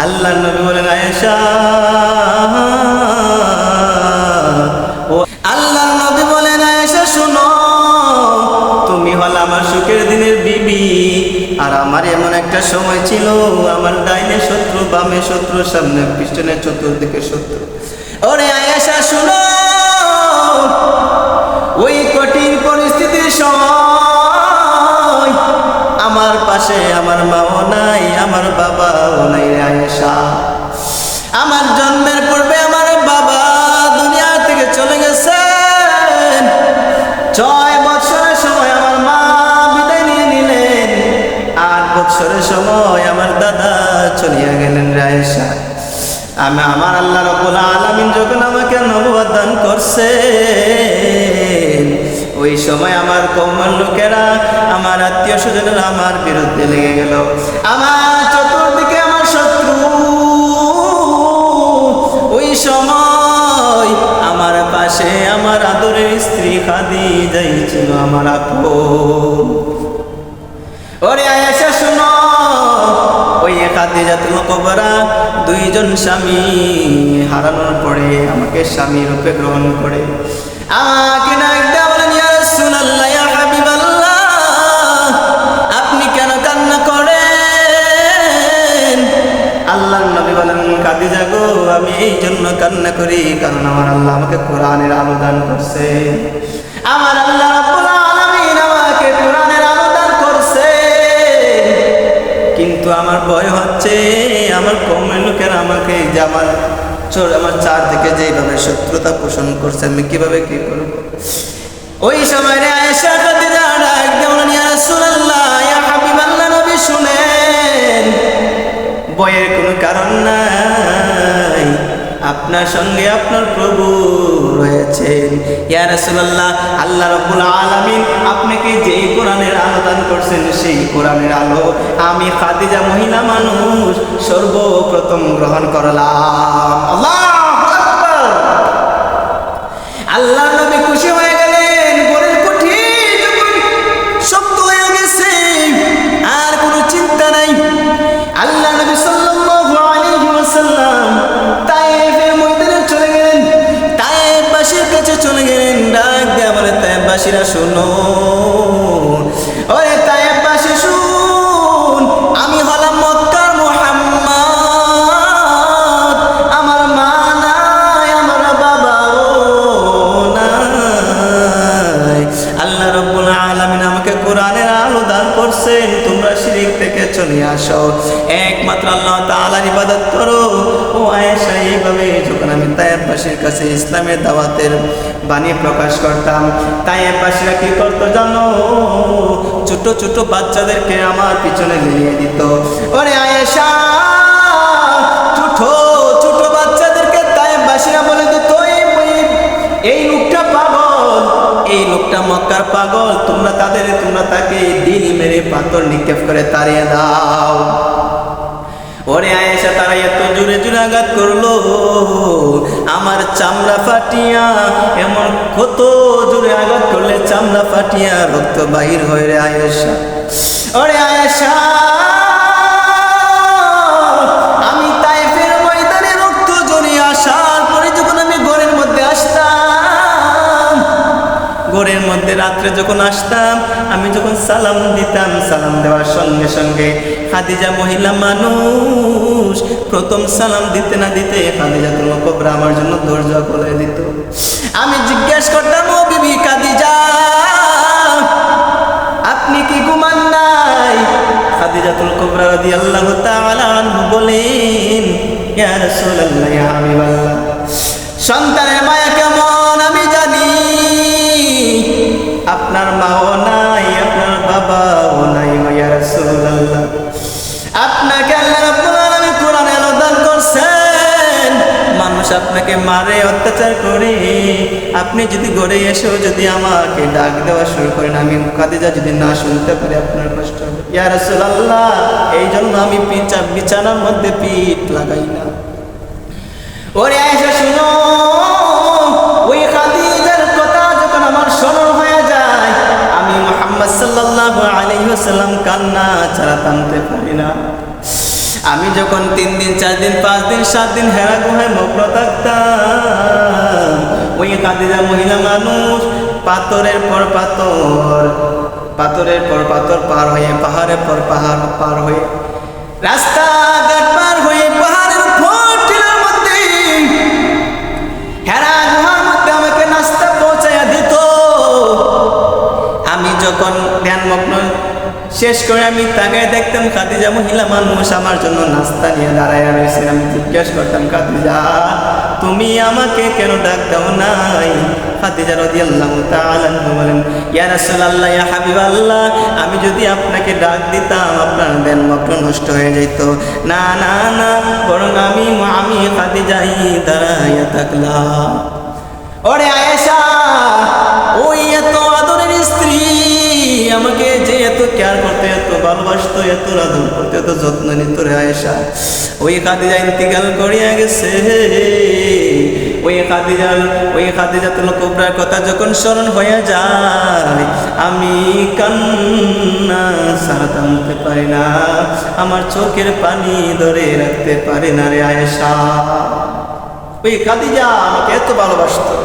আল্লাহর নবী বলেন, আয়েশা, ও আল্লাহর নবী বলেন, আয়েশা শোনো, তুমি হল আমার সুখের দিনের বিবি। আর আমার এমন একটা সময় ছিল, আমার ডাইনে শত্রু, বামে শত্রু, সামনে পিছনে চতুর্দিকে শত্রু। ওরে আয়েশা শোনো, ওই কঠিন পরিস্থিতির সময় আমার পাশে আমার মাও নাই, আমার বাবাও নাই রে আয়েশা। আমার জন্মের পূর্বে আমার বাবা দুনিয়া থেকে চলে গেছেন। 6 বছরের সময় আমার মা বিদায় নিয়ে নিলেন। 8 বছরের সময় আমার দাদা চলিয়া গেলেন রে আয়েশা। আমার আল্লাহ রাব্বুল আলামিন যখন আমাকে নবুয়ত দান করছেন, ওই সময় আমার কওমের লোকেরা, আমার আত্মীয় স্বজনেরা আমার বিরুদ্ধে লেগে গেল। আমার চতুর্দিকে আমার শত্রু। ওই সময় আমার পাশে আমার আদরের স্ত্রী খাদিজা ছিল, আমার আপন। ওরে আয়েশা শোনো, ওই খাদিজাতুল কুবরা 2 জন স্বামী হারানোর পরে আমাকে স্বামী রূপে গ্রহণ করে আমাকে ডাক দেয়া বলেন, ইয়া রাসূলুল্লাহ, ইয়া হাবিবাল্লাহ, আপনি কেন কান্না করেন? আল্লাহর নবী বলেন, খাদিজা গো, আমি এই জন্য কান্না করি কারণ আমার আল্লাহ আমাকে কোরআনের আলো দান করছে। আমার আল্লাহ রাব্বুল আলামিন আমাকে কোরআনের আলো দান করছে, কিন্তু আমার ভয় হচ্ছে আমার কওমের লোকেরা আমাকে আমার চারদিকে যেভাবে শত্রুতা পোষণ করছে, আমি কিভাবে কি করব? ওই সময় আয়েশা খাদিজা ডাক দিয়ে বলেন, ইয়া রাসূলুল্লাহ, ইয়া হাবিবাল্লাহ, নবী শুনেন, ভয়ের কোনো কারণ নাই, আপনার সঙ্গে আপনার প্রভু রয়েছেন। ইয়া রাসূলুল্লাহ, আল্লাহ রাব্বুল আলামিন আপনাকে যেই কোরআনের আলো দান করছেন, সেই কোরআনের আলো আমি খাদিজা মহিলা মানুষ সর্বপ্রথম গ্রহণ করলাম। আল্লাহু আকবার। আল্লাহ নবী খুশি হয়ে গেলেন। গোরের কুঠি যখন শক্ত হয়ে গেছে, আর কোনো চিন্তা নাই। আল্লাহ নবী সাল্লাল্লাহু আলাইহি ওয়াসাল্লাম তায়েফের ময়দানে চলে গেলেন, তায়েফবাসীর কাছে চলে গেলেন। ডাক দেয়া বলে, তায়েফবাসীরা শোনো, ওরে তায়েফবাসী শুন, আমি হলাম মক্কার মুহাম্মদ। আমার মা নাই, আমার বাবাও নাই। আল্লাহ রাব্বুল আলামিন আমাকে কোরআনের আলো দান করছেন, তোমরা শিরক থেকে চলে আসো, একমাত্র আল্লাহ তাআলার ইবাদত করো। ও আয়েশা, এইভাবে যখন আমি তায়েফবাসীর কাছে ইসলামের দাওয়াতের বাণী প্রকাশ করতাম, তায়েফবাসীরা কি করতো জানো? ছোট ছোট বাচ্চাদেরকে আমার পিছনে নিয়ে দিত। ওরে আয়েশা, ছোট ছোট বাচ্চাদেরকে তায়েফবাসীরা বলে দিত, এই লোকটা পাগল, এই লোকটা মক্কার পাগল, তোমরা তাকে দিল মেরে পাথর নিক্ষেপ করে তাড়িয়ে দাও। ওরে আয়েশা, তারা এত জোরে জোরে আঘাত করলো, আমার চামড়া ফাটিয়া, এমন কত জোরে আঘাত করলে চামড়া ফাটিয়া রক্ত বাহির হয় রে আয়েশা। ওরে আয়েশা, আমি তায়েফের ময়দানে রক্ত জড়িয়ে আসার পরে যখন আমি ঘরের মধ্যে আসতাম, ঘরের মধ্যে রাত্রে যখন আসতাম, আমি যখন সালাম দিতাম, সালাম দেওয়ার সঙ্গে সঙ্গে খাদিজা মহিলা মানুষ প্রথম সালাম দিতে না দিতে খাদিজাতুল কুবরা আমার জন্য দরজা খুলে দিত। আমি জিজ্ঞেস করতাম, ও বিবি খাদিজা, আপনি কি ঘুমান নাই? খাদিজাতুল কুবরা রাদিয়াল্লাহু তাআলা আনহা বলেন, ইয়া রাসূলুল্লাহ, ইয়া হাবিবাল্লাহ, সন্তানের মায়া কেমন আমি জানি। আপনার মাও নাই, আপনার বাবাও নাই, ইয়া রাসূলুল্লাহ, আপনাকে আল্লাহ রাব্বুল আলামিন কোরআনে আলো দান করছেন। মানুষ আপনাকে মারে, অত্যাচার করে, আপনি যদি ঘরে এসেও যদি আমাকে ডাক দেওয়া শুরু করেন, আমি খাদিজা যদি না শুনতে পারি, আপনার কষ্ট হবে। ইয়া রাসূলুল্লাহ, এই জন্য আমি বিছানার মধ্যে পিঠ লাগাই না। ওরে আয়েশা শুনো, ওই খাদিজার কথা যখন আমার স্মরণ হয়ে যায়, আমি মুহাম্মদ সাল্লাল্লাহু আলাইহি ওয়াসাল্লাম কান্না ছাড়া থামতে পারি না। আমি যখন 3 দিন 4 দিন 5 দিন 7 দিন হেরা গুহায় মগ্ন থাকতাম, ওই খাদিজা মহিলা মানুষ পাথরের পর পাথর, পাথরের পর পাথর পার হয়ে, পাহাড়ের পর পাহাড় পার হয়ে, রাস্তাঘাট পার হয়ে, পাহাড়ের উপর টিলার মধ্যে হেরা গুহার মধ্যে আমাকে নাস্তা পৌঁছাইয়া দিত। আমি যখন ধ্যানমগ্ন শেষ করে আমি তাকায় দেখতাম খাদিজা মহিলা মানুষ আমার জন্য নাস্তা নিয়ে দাঁড়ায় রয়েছে। আমি জিজ্ঞেস করতাম, খাদিজা তুমি আমাকে কেন ডাক দাও নাই? খাদিজা রাদিয়াল্লাহু তাআলা আনহা বলেন, ইয়া রাসূলুল্লাহ, ইয়া হাবিবাল্লাহ, আমি যদি আপনাকে ডাক দিতাম আপনার ধ্যানমগ্ন নষ্ট হয়ে যেত। না না না, বরং আমি খাদিজাই দাঁড়াইয়া থাকলাম। ওরে আয়েশা, ওই এত আদরের স্ত্রী আমাকে যে এত কেয়ার করতে, এত ভালোবাসতো, এত আদর করতে, এত যত্ন নিত রে আয়েশা, ওই খাদিজা ইন্তিকাল করিয়া গেছে। ওই খাদিজাতুল কুবরার কথা যখন স্মরণ হয়ে যায়, আমি কান্না ছাড়া থামতে পারি না, আমার চোখের পানি ধরে রাখতে পারি না রে আয়েশা। ওই খাদিজা আমাকে এত ভালোবাসতো।